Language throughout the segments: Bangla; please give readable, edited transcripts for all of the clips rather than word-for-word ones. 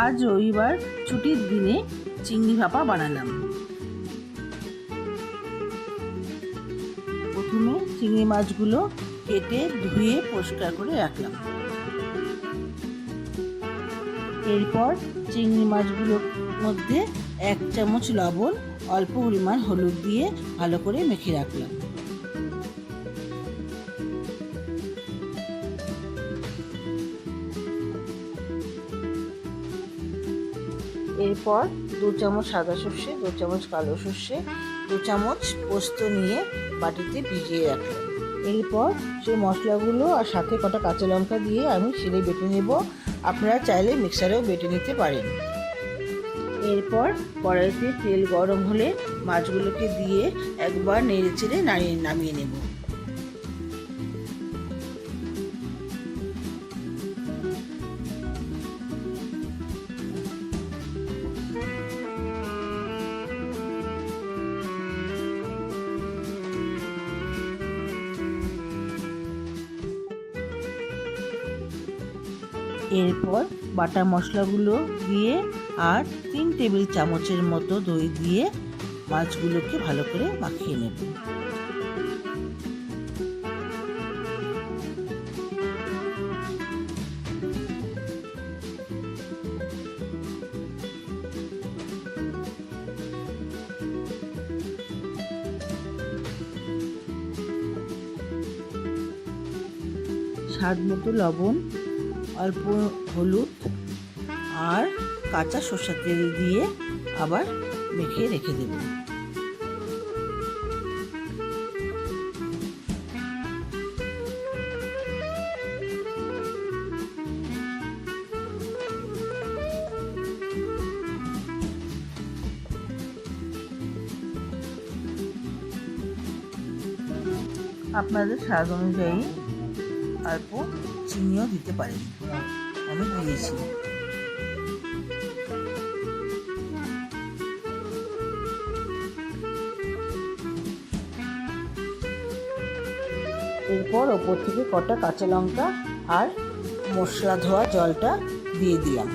আজ রবিবার ছুটির দিনে চিংড়ি ভাপা বানালাম। প্রথমে চিংড়ি মাছগুলো কেটে ধুয়ে পরিষ্কার করে রাখলাম। এরপর চিংড়ি মাছগুলোর মধ্যে 1 চামচ লবণ, অল্প পরিমাণ হলুদ দিয়ে ভালো করে মেখে রাখলাম। এরপর 2 চামচ সাদা সর্ষে, 2 চামচ কালো সর্ষে, 2 চামচ পোস্ত নিয়ে বাটিতে ভিজিয়ে রাখলাম। এরপর সেই মশলাগুলো আর সাথে কটা কাঁচা লঙ্কা দিয়ে আমি শিলে বেটে নেব। আপনারা চাইলে মিক্সারেও বেটে নিতে পারেন। এরপর কড়াইতে তেল গরম হলে মাছগুলোকে দিয়ে একবার নেড়ে চেড়ে নামিয়ে নেব। এরপর বাটা মশলাগুলো দিয়ে আর 3 টেবিল চামচের মতো দই দিয়ে মাছগুলোকে ভালো করে মাখিয়ে নেব। স্বাদ মতো লবণ, অল্প হলুদ আর কাঁচা সরষের তেল দিয়ে আবার মেখে রেখে দেব। আপনাদের স্বাদ অনুযায়ী অল্প চিনিও দিতে পারেন, আমি দিয়েছি। এরপর ওপর থেকে কটা কাঁচা লঙ্কা আর মশলা ধোয়া জলটা দিয়ে দিলাম।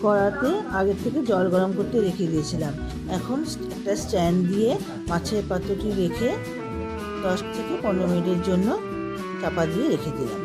কড়াতে আগে থেকে জল গরম করতে রেখে দিয়েছিলাম। এখন একটা স্ট্যান্ড দিয়ে মাছের পাত্রটি রেখে 10 থেকে 15 মিনিটের জন্য চাপা দিয়ে রেখে দিলাম।